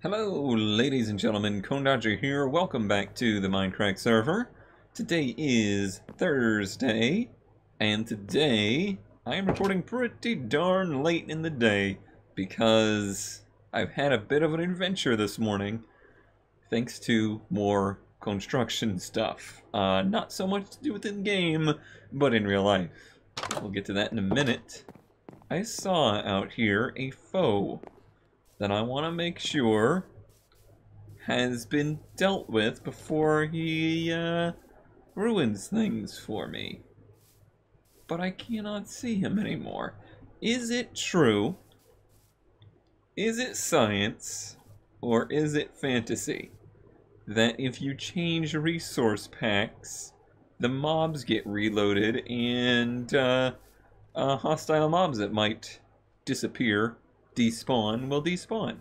Hello, ladies and gentlemen, Dodger here. Welcome back to the Mindcrack server. Today is Thursday, and today I am recording pretty darn late in the day because I've had a bit of an adventure this morning thanks to more construction stuff. Not so much to do with in-game, but in real life. We'll get to that in a minute. I saw out here a foe that I want to make sure has been dealt with before he ruins things for me. But I cannot see him anymore. Is it true? Is it science? Or is it fantasy? That if you change resource packs, the mobs get reloaded and hostile mobs that might disappear, despawn, will despawn.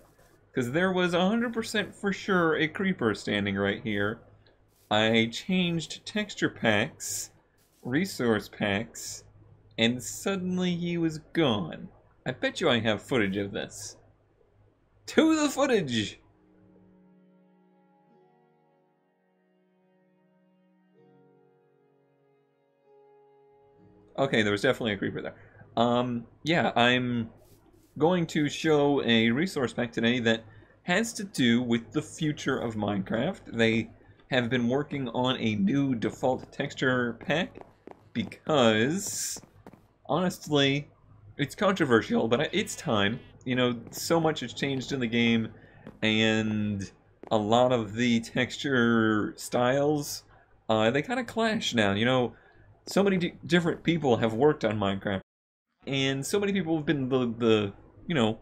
Because there was 100% for sure a creeper standing right here. I changed texture packs, resource packs, and suddenly he was gone. I bet you I have footage of this. To the footage! Okay, there was definitely a creeper there. Yeah, I'm going to show a resource pack today that has to do with the future of Minecraft. They have been working on a new default texture pack because, honestly, it's controversial, but it's time. You know, so much has changed in the game, and a lot of the texture styles, they kind of clash now. You know, so many different people have worked on Minecraft, and so many people have been the you know,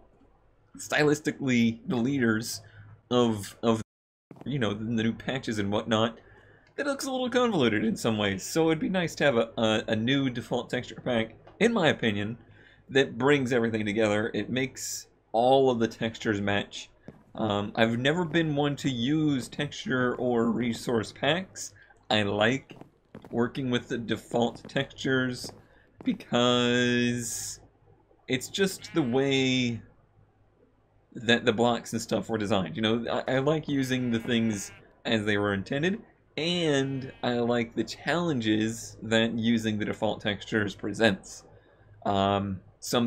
stylistically the leaders of you know, the new patches and whatnot. It looks a little convoluted in some ways, so it'd be nice to have a new default texture pack, in my opinion, that brings everything together. It makes all of the textures match. I've never been one to use texture or resource packs. I like working with the default textures because it's just the way that the blocks and stuff were designed. You know, I like using the things as they were intended, and I like the challenges that using the default textures presents. Some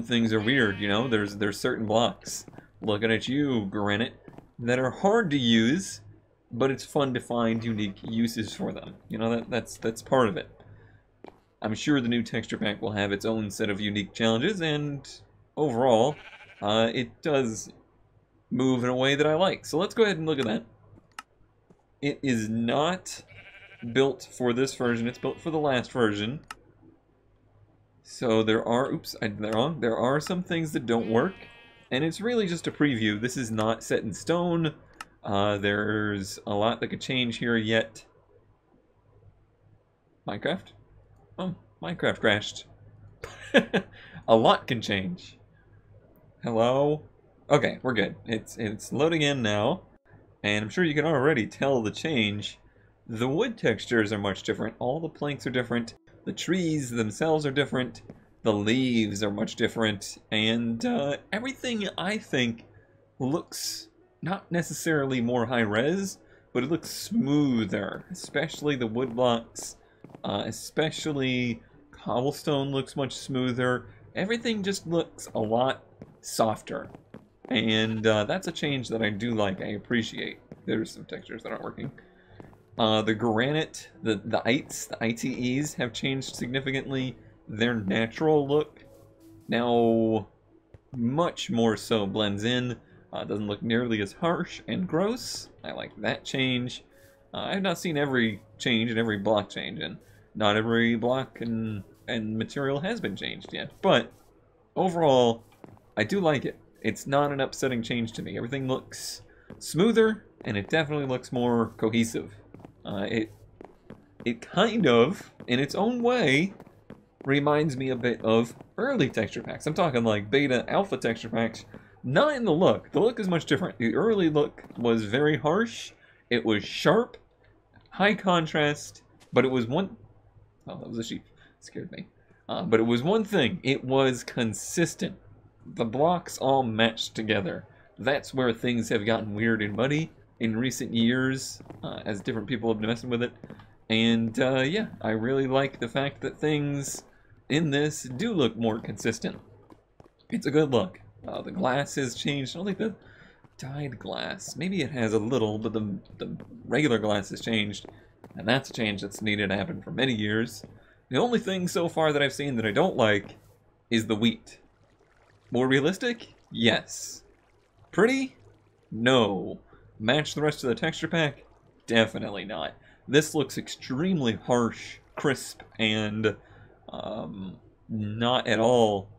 things are weird, you know, there's certain blocks, looking at you, Granite, that are hard to use, but it's fun to find unique uses for them. You know, that's part of it. I'm sure the new texture pack will have its own set of unique challenges, and overall, it does move in a way that I like. So let's go ahead and look at that. It is not built for this version, it's built for the last version. So there are, oops, I did that wrong. There are some things that don't work, and it's really just a preview. This is not set in stone. There's a lot that could change here yet. Minecraft? Oh, Minecraft crashed. A lot can change. Hello? Okay, we're good. It's loading in now, and I'm sure you can already tell the change. The wood textures are much different. All the planks are different. The trees themselves are different. The leaves are much different, and everything, I think, looks not necessarily more high-res, but it looks smoother, especially the wood blocks. Especially cobblestone looks much smoother. Everything just looks a lot softer. And that's a change that I do like, I appreciate. There's some textures that aren't working. The granite, the ITEs have changed significantly. Their natural look now much more so blends in. Doesn't look nearly as harsh and gross. I like that change. I have not seen every change and every block change, and not every block and material has been changed yet. But overall, I do like it. It's not an upsetting change to me. Everything looks smoother, and it definitely looks more cohesive. It kind of, in its own way, reminds me a bit of early texture packs. I'm talking like beta, alpha texture packs. Not in the look. The look is much different. The early look was very harsh. It was sharp, high contrast, but it was one... Oh, that was a sheep. It scared me. But it was one thing. It was consistent. The blocks all matched together. that's where things have gotten weird and muddy in recent years, as different people have been messing with it. And yeah, I really like the fact that things in this do look more consistent. It's a good look. The glass has changed. I don't think the dyed glass, maybe it has a little, but the regular glass has changed, and that's a change that's needed to happen for many years. The only thing so far that I've seen that I don't like is the wheat. More realistic? Yes. Pretty? No. Match the rest of the texture pack? Definitely not. This looks extremely harsh, crisp, and not at all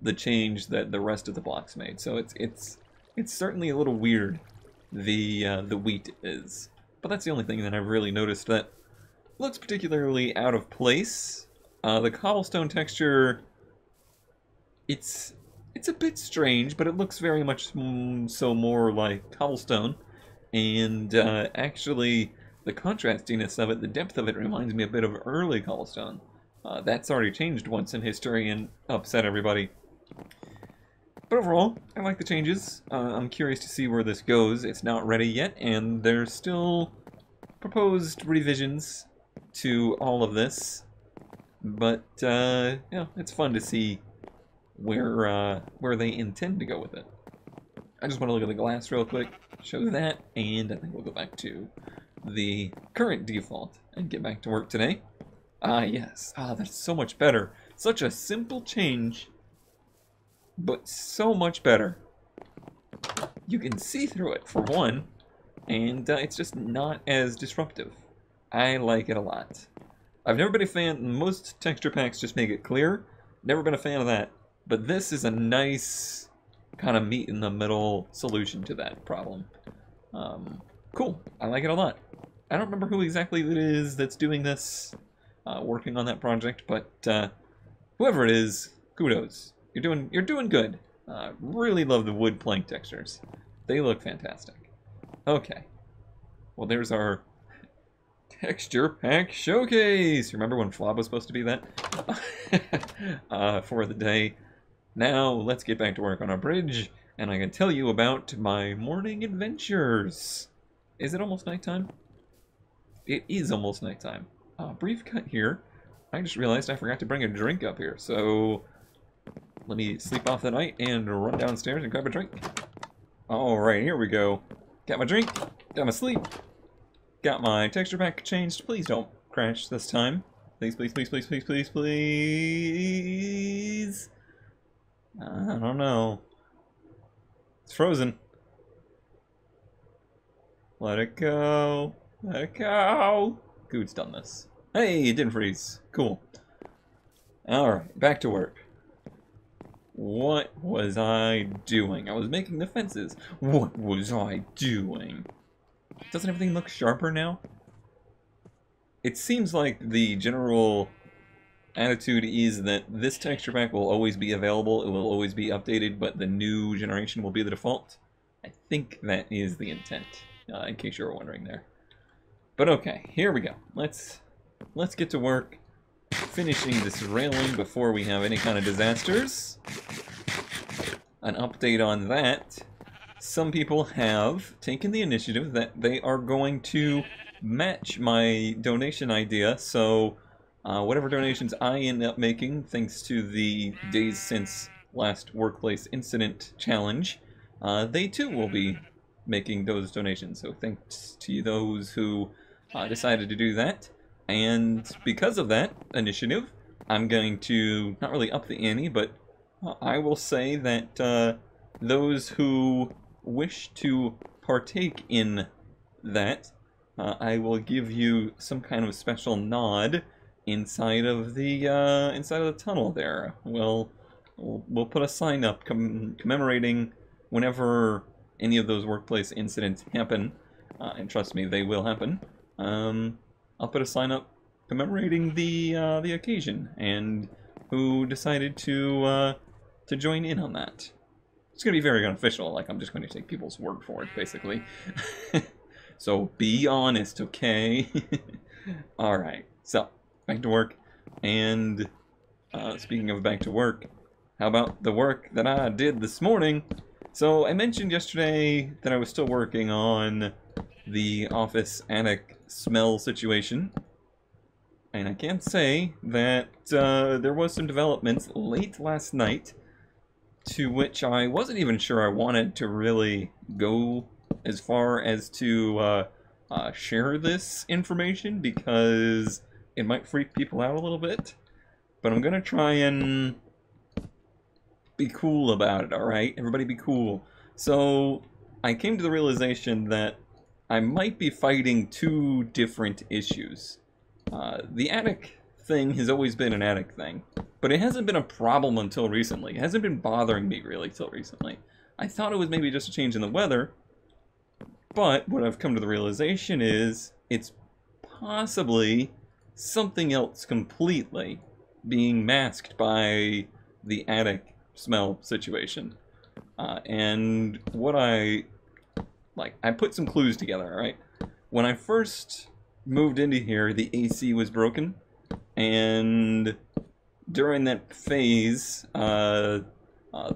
the change that the rest of the blocks made. So it's certainly a little weird, the wheat is. But that's the only thing that I've really noticed that looks particularly out of place. The cobblestone texture, it's a bit strange, but it looks very much so more like cobblestone. And actually, the contrastiness of it, the depth of it, reminds me a bit of early cobblestone. That's already changed once in history and upset everybody. But overall, I like the changes. I'm curious to see where this goes. It's not ready yet, and there's still proposed revisions to all of this. But, yeah, it's fun to see where they intend to go with it. I just want to look at the glass real quick, show that, and I think we'll go back to the current default and get back to work today. Yes. That's so much better. Such a simple change, but so much better. You can see through it, for one, and it's just not as disruptive. I like it a lot. I've never been a fan. Most texture packs just make it clear. Never been a fan of that. But this is a nice kind of meet in the middle solution to that problem. Cool. I like it a lot. I don't remember who exactly it is that's doing this, working on that project, but whoever it is, kudos. You're doing good. Really love the wood plank textures. They look fantastic. Okay. Well, there's our texture pack showcase. Remember when Flob was supposed to be that? For the day. Now, let's get back to work on our bridge, and I can tell you about my morning adventures. Is it almost nighttime? It is almost nighttime. Brief cut here. I just realized I forgot to bring a drink up here, so let me sleep off the night and run downstairs and grab a drink. Alright, here we go. Got my drink, got my sleep, got my texture pack changed. Please don't crash this time. Please, please, please, please, please, please, please. I don't know. It's frozen. Let it go. Let it go. Good's done this. Hey, it didn't freeze. Cool. Alright, back to work. What was I doing? I was making the fences. What was I doing? Doesn't everything look sharper now? It seems like the general attitude is that this texture pack will always be available, it will always be updated, but the new generation will be the default. I think that is the intent, in case you were wondering there. But okay, here we go. Let's get to work finishing this railing before we have any kind of disasters. An update on that. Some people have taken the initiative that they are going to match my donation idea, so whatever donations I end up making, thanks to the Days Since Last Workplace Incident Challenge, they too will be making those donations. So thanks to those who decided to do that. And because of that initiative, I'm going to not really up the ante, but I will say that those who wish to partake in that, I will give you some kind of special nod inside of the tunnel there. We'll put a sign up commemorating whenever any of those workplace incidents happen, and trust me, they will happen. I'll put a sign up commemorating the occasion and who decided to join in on that. It's gonna be very unofficial. Like, I'm just going to take people's word for it, basically. So be honest, okay? All right. So back to work. And speaking of back to work, how about the work that I did this morning? So I mentioned yesterday that I was still working on the office attic smell situation. And I can say that there was some developments late last night to which I wasn't even sure I wanted to really go as far as to share this information because it might freak people out a little bit. But I'm going to try and be cool about it, alright? Everybody be cool. So, I came to the realization that I might be fighting two different issues. The attic thing has always been an attic thing, but it hasn't been a problem until recently. It hasn't been bothering me really till recently. I thought it was maybe just a change in the weather, but what I've come to the realization is it's possibly something else completely being masked by the attic smell situation. And what I put some clues together, alright? When I first moved into here, the AC was broken, and during that phase, the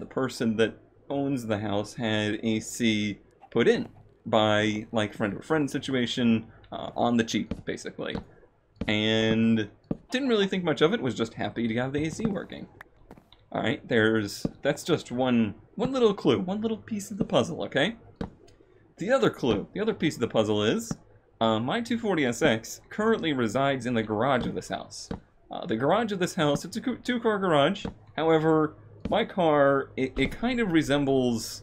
person that owns the house had AC put in by, like, friend-to-friend situation, on the cheap, basically. And didn't really think much of it, was just happy to have the AC working. Alright, that's just one little clue, one little piece of the puzzle, okay? The other clue, the other piece of the puzzle is, my 240SX currently resides in the garage of this house. The garage of this house, it's a two-car garage, however, my car, it kind of resembles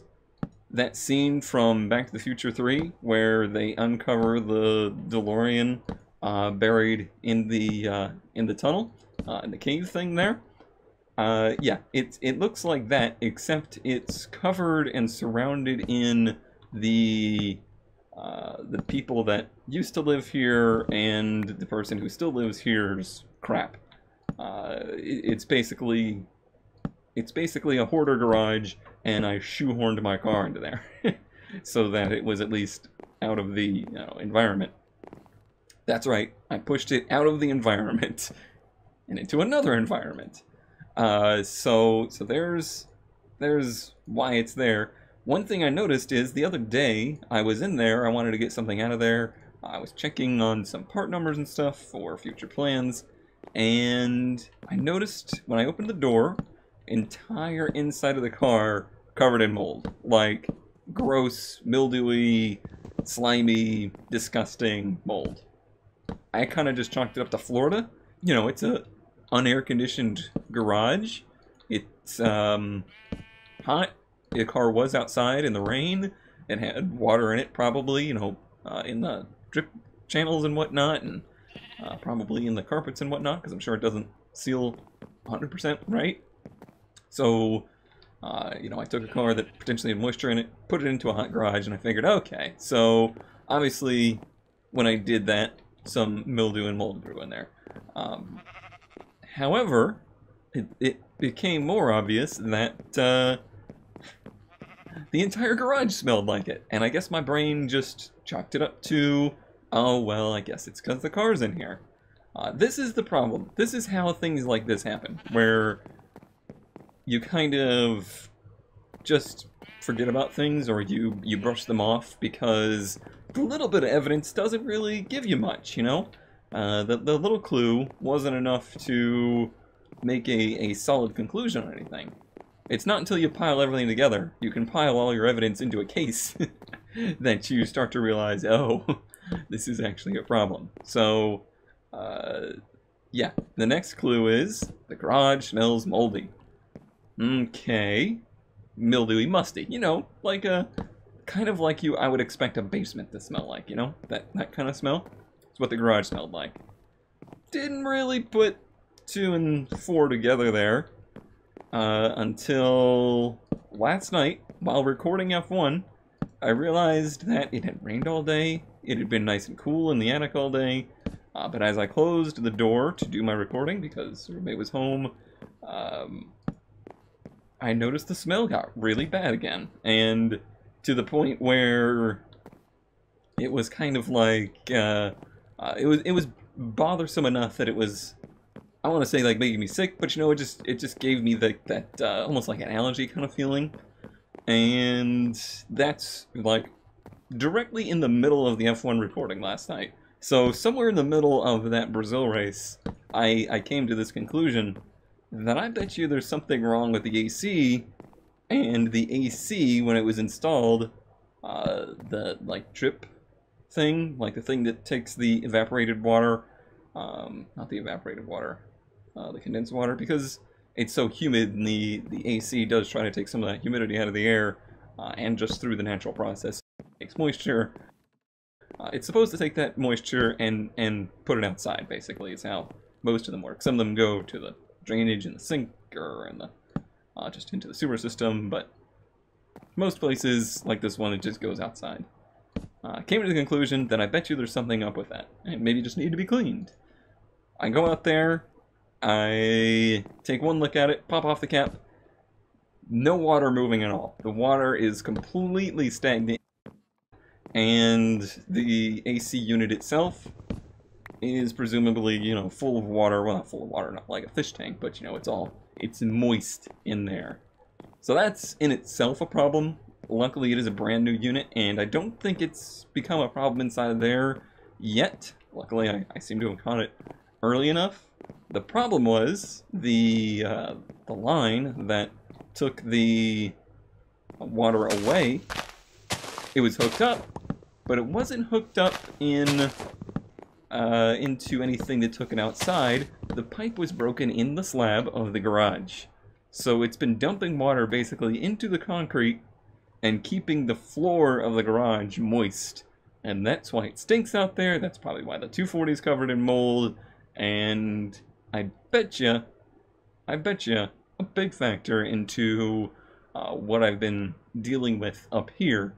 that scene from Back to the Future 3, where they uncover the DeLorean buried in the tunnel, in the cave thing there. Yeah, it looks like that, except it's covered and surrounded in the people that used to live here and the person who still lives here's crap. It's basically a hoarder garage, and I shoehorned my car into there so that it was at least out of the environment. That's right, I pushed it out of the environment and into another environment. So there's why it's there. One thing I noticed is the other day I was in there, I wanted to get something out of there. I was checking on some part numbers and stuff for future plans, and I noticed when I opened the door, entire inside of the car covered in mold. Like, gross, mildewy, slimy, disgusting mold. I kind of just chalked it up to Florida. You know, it's a unair-conditioned garage. It's hot. The car was outside in the rain. It had water in it, probably, in the drip channels and whatnot, and probably in the carpets and whatnot, because I'm sure it doesn't seal 100% right. So, I took a car that potentially had moisture in it, put it into a hot garage, and I figured, okay, so obviously when I did that, some mildew and mold grew in there. However, it became more obvious that the entire garage smelled like it, and I guess my brain just chalked it up to, oh, well, I guess it's because the car's in here. This is the problem. This is how things like this happen, where you kind of just forget about things, or you brush them off because the little bit of evidence doesn't really give you much, The little clue wasn't enough to make a solid conclusion on anything. It's not until you pile everything together, you can pile all your evidence into a case, that you start to realize, oh, this is actually a problem. So, yeah, the next clue is the garage smells moldy. Okay, mildewy, musty, like kind of like I would expect a basement to smell like, that kind of smell. It's what the garage smelled like. Didn't really put 2 and 4 together there. Until last night, while recording F1, I realized that it had rained all day, it had been nice and cool in the attic all day, but as I closed the door to do my recording, because roommate was home, I noticed the smell got really bad again, and to the point where it was kind of like, it was bothersome enough that it was, I want to say, like, making me sick, but it just gave me that almost like an allergy kind of feeling. And that's, like, directly in the middle of the F1 reporting last night. So somewhere in the middle of that Brazil race, I came to this conclusion that I bet you there's something wrong with the AC, and the AC, when it was installed, the, like, drip thing, like the thing that takes the evaporated water, not the evaporated water, the condensed water, because it's so humid, and the AC does try to take some of that humidity out of the air, and just through the natural process makes moisture. It's supposed to take that moisture and put it outside, basically. It's how most of them work. Some of them go to the drainage in the sink or in the just into the sewer system, but most places, like this one, it just goes outside. I came to the conclusion that I bet you there's something up with that, and maybe just need to be cleaned. I go out there, I take one look at it, pop off the cap, no water moving at all. The water is completely stagnant, and the AC unit itself is presumably, you know, full of water. Well, not full of water, not like a fish tank, but, you know, it's moist in there. So that's in itself a problem. Luckily, it is a brand new unit, and I don't think it's become a problem inside of there yet. Luckily, I seem to have caught it early enough. The problem was the line that took the water away. It was hooked up, but it wasn't hooked up into anything that took it outside. The pipe was broken in the slab of the garage. So it's been dumping water basically into the concrete and keeping the floor of the garage moist. And that's why it stinks out there. That's probably why the 240 is covered in mold. And I bet you, a big factor into what I've been dealing with up here.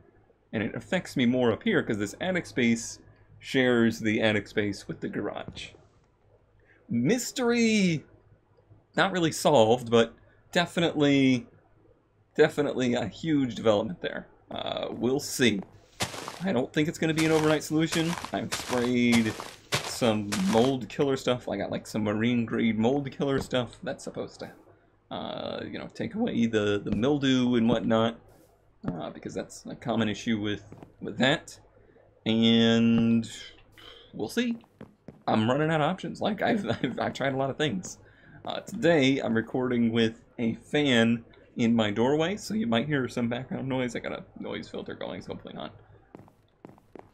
And it affects me more up here because this attic space shares the attic space with the garage. Mystery not really solved, but definitely a huge development there. We'll see. I don't think it's going to be an overnight solution. I've sprayed some mold killer stuff. I got like some marine grade mold killer stuff that's supposed to, you know, take away the mildew and whatnot, because that's a common issue with that. And we'll see. I'm running out of options. Like I've tried a lot of things. Today I'm recording with a fan in my doorway, so you might hear some background noise. I got a noise filter going, so hopefully not.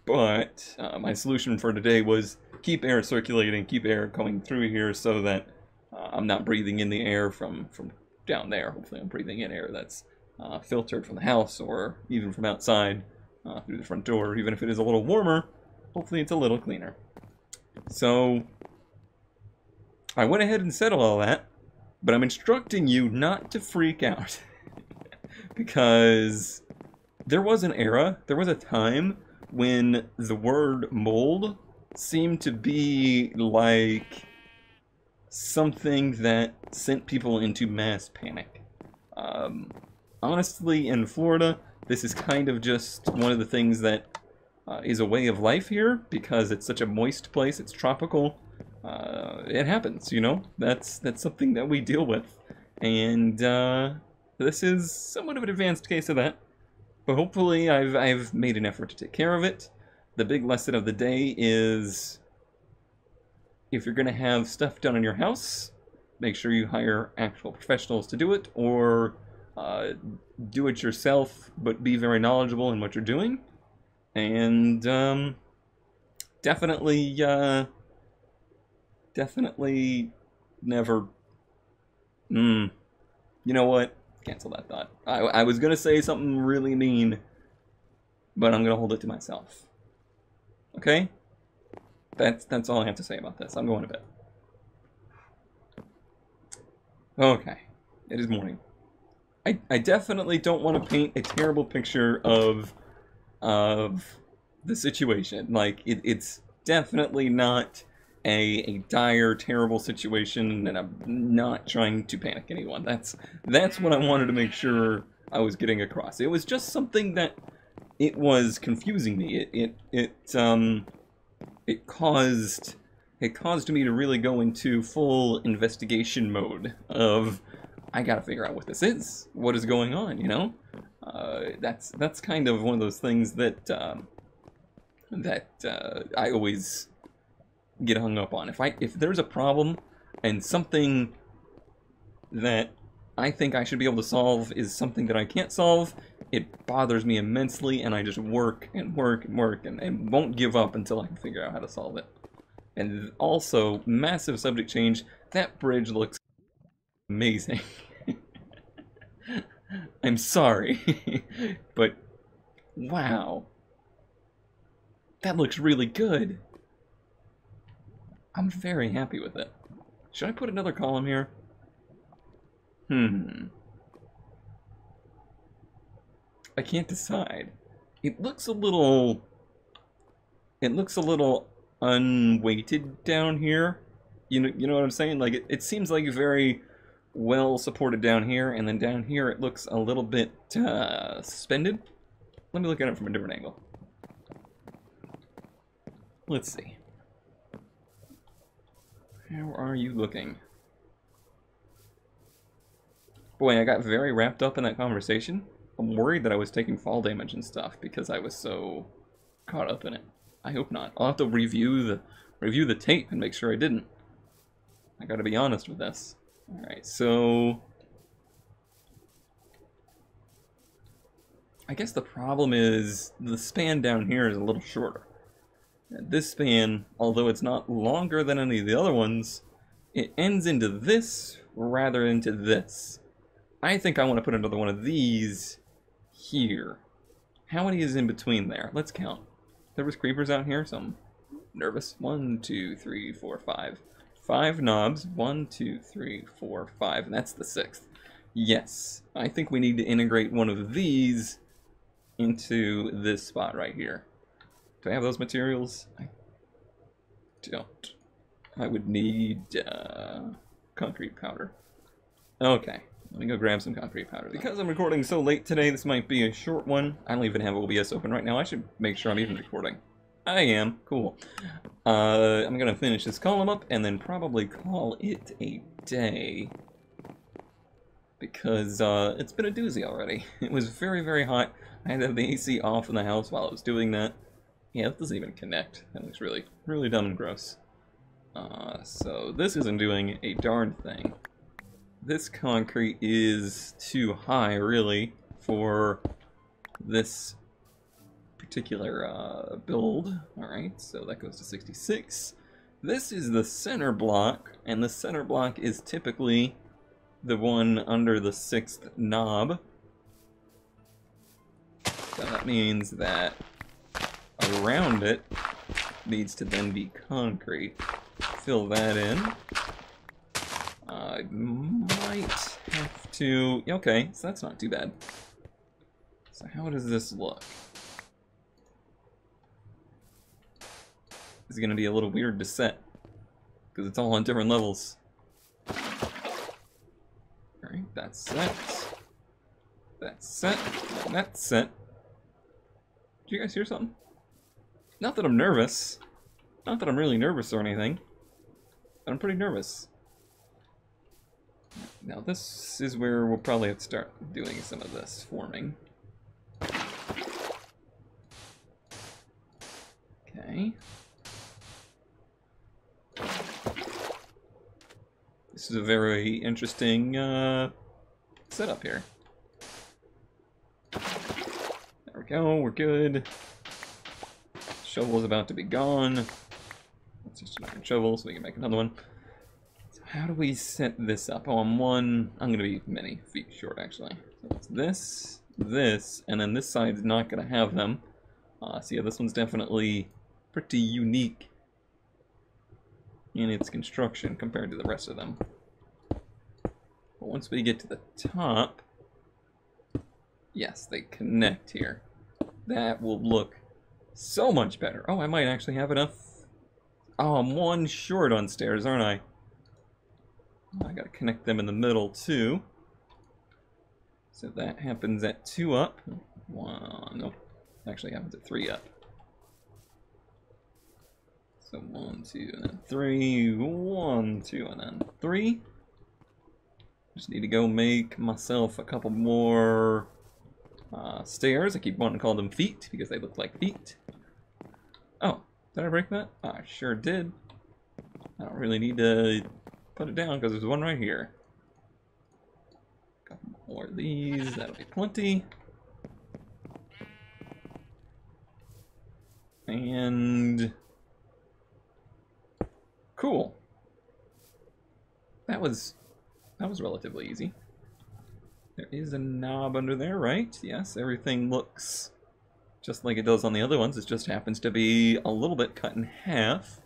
But my solution for today was keep air circulating, keep air going through here so that I'm not breathing in the air from down there. Hopefully I'm breathing in air that's filtered from the house or even from outside through the front door. Even if it is a little warmer, hopefully it's a little cleaner. So I went ahead and settled all that, but I'm instructing you not to freak out. Because there was an era, there was a time when the word mold seemed to be like something that sent people into mass panic. Honestly, in Florida, this is kind of just one of the things that is a way of life here, because it's such a moist place, it's tropical. It happens, you know? That's something that we deal with. And this is somewhat of an advanced case of that. But hopefully I've made an effort to take care of it. The big lesson of the day is if you're going to have stuff done in your house, make sure you hire actual professionals to do it, or do it yourself, but be very knowledgeable in what you're doing. And definitely never... You know what? Cancel that thought. I was going to say something really mean, but I'm going to hold it to myself. Okay? That's all I have to say about this. I'm going to bed. Okay. It is morning. I definitely don't want to paint a terrible picture of the situation. Like, it's definitely not a dire, terrible situation, and I'm not trying to panic anyone. That's what I wanted to make sure I was getting across. It was just something that it was confusing me. It caused me to really go into full investigation mode of I gotta figure out what this is. What is going on, you know? That's kind of one of those things that I always get hung up on. If there's a problem and something that I think I should be able to solve is something that I can't solve, it bothers me immensely, and I just work and work and work and won't give up until I can figure out how to solve it. And also, massive subject change, that bridge looks amazing. I'm sorry, but wow. That looks really good. I'm very happy with it. Should I put another column here? I can't decide. It looks a little unweighted down here. You know what I'm saying? Like it seems like very well supported down here, and then down here it looks a little bit suspended. Let me look at it from a different angle. Let's see. How are you looking? Boy, I got very wrapped up in that conversation. I'm worried that I was taking fall damage and stuff because I was so caught up in it. I hope not. I'll have to review the tape and make sure I didn't. I gotta be honest with this. Alright, so I guess the problem is the span down here is a little shorter. This span, although it's not longer than any of the other ones, it ends into this rather than into this. I think I want to put another one of these here. How many is in between there? Let's count. There was creepers out here, so I'm nervous. 1, 2, 3, 4, 5. 5 knobs. 1, 2, 3, 4, 5, and that's the 6th. Yes, I think we need to integrate one of these into this spot right here. Do I have those materials? I don't. I would need concrete powder. Okay, let me go grab some concrete powder. Because I'm recording so late today, this might be a short one. I don't even have OBS open right now. I should make sure I'm even recording. I am. Cool. I'm going to finish this column up and then probably call it a day. Because it's been a doozy already. It was very, very hot. I had to have the AC off in the house while I was doing that. Yeah, it doesn't even connect. That looks really, really dumb and gross. So this isn't doing a darn thing. This concrete is too high, really, for this particular build. Alright, so that goes to 66. This is the center block, and the center block is typically the one under the 6th knob. So that means that around it needs to then be concrete. Fill that in. I might have to... Okay, so that's not too bad. So how does this look? It's going to be a little weird to set, because it's all on different levels. Alright, that's set. That's set. And that's set. Did you guys hear something? Not that I'm nervous. Not that I'm really nervous or anything. But I'm pretty nervous. Now this is where we'll probably have to start doing some of this forming. Okay. This is a very interesting setup here. There we go, we're good. Shovel is about to be gone. Let's just make a shovel so we can make another one. So how do we set this up? Oh, I'm gonna be many feet short actually. So it's this, and then this side's not gonna have them. So yeah, this one's definitely pretty unique in its construction compared to the rest of them. But once we get to the top, yes, they connect here. That will look so much better. Oh, I might actually have enough. Oh, I'm one short on stairs, aren't I? I gotta connect them in the middle too. So that happens at 2 up. Nope. Actually happens at 3 up. So 1, 2, and then 3. 1, 2, and then 3. Just need to go make myself a couple more stairs. I keep wanting to call them feet because they look like feet. Oh, did I break that? I sure did. I don't really need to put it down because there's one right here. A couple more of these, that'll be plenty. And cool. That was relatively easy. There is a knob under there, right? Yes, everything looks just like it does on the other ones. It just happens to be a little bit cut in half.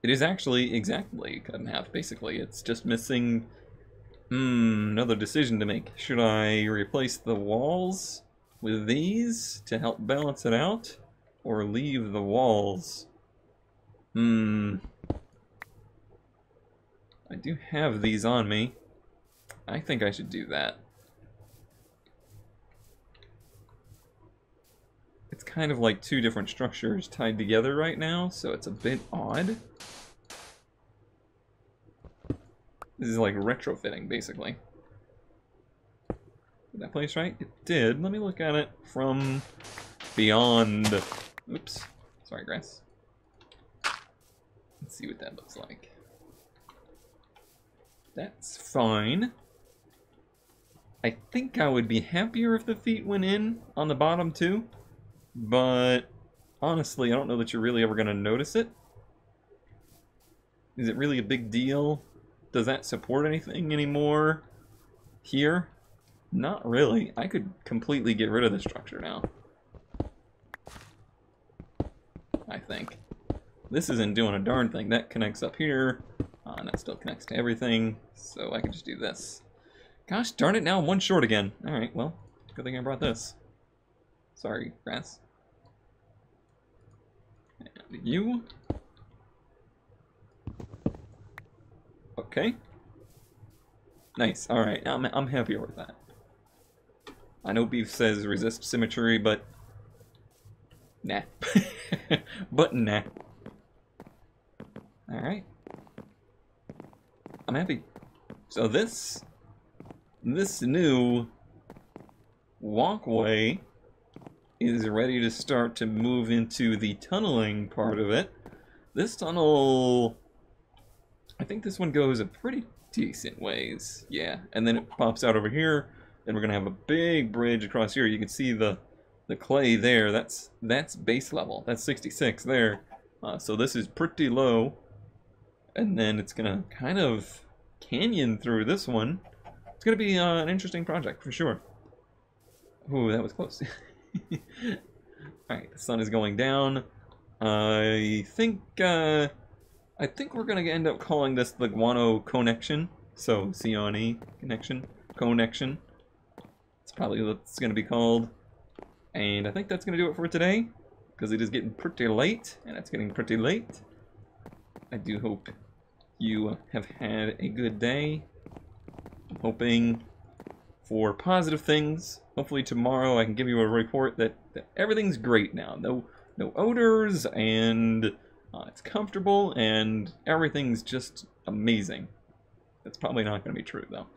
It is actually exactly cut in half, basically. It's just missing another decision to make. Should I replace the walls with these to help balance it out? Or leave the walls? I do have these on me. I think I should do that. It's kind of like two different structures tied together right now, so it's a bit odd. This is like retrofitting, basically. Did that place right? It did. Let me look at it from beyond. Oops. Sorry, grass. Let's see what that looks like. That's fine. I think I would be happier if the feet went in on the bottom too, but honestly, I don't know that you're really ever going to notice it. Is it really a big deal? Does that support anything anymore here? Not really. I could completely get rid of the structure now. I think. This isn't doing a darn thing. That connects up here, and that still connects to everything, so I can just do this. Gosh darn it, now I'm one short again. Alright, well, good thing I brought this. Sorry, grass. And you. Okay. Nice, alright, I'm happier with that. I know Beef says resist symmetry, but nah. But nah. Alright. I'm happy. So this new walkway is ready to start to move into the tunneling part of it. This tunnel, I think this one goes a pretty decent ways. Yeah, and then it pops out over here, and we're gonna have a big bridge across here. You can see the clay there. That's base level. That's 66 there. So this is pretty low, and then it's gonna kind of canyon through this one. It's gonna be an interesting project for sure. Ooh, that was close. Alright, the sun is going down. I think we're gonna end up calling this the Guano Connection. So C-O-N-E connection. Connection. It's probably what it's gonna be called. And I think that's gonna do it for today, because it is getting pretty late, and it's getting pretty late. I do hope you have had a good day. I'm hoping for positive things. Hopefully tomorrow I can give you a report that everything's great now. No odors, and it's comfortable, and everything's just amazing. That's probably not going to be true, though.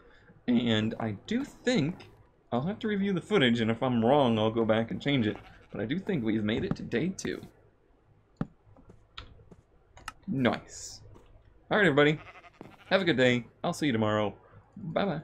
And I do think I'll have to review the footage, and if I'm wrong, I'll go back and change it. But I do think we've made it to day 2. Nice. Alright, everybody. Have a good day. I'll see you tomorrow. Bye-bye.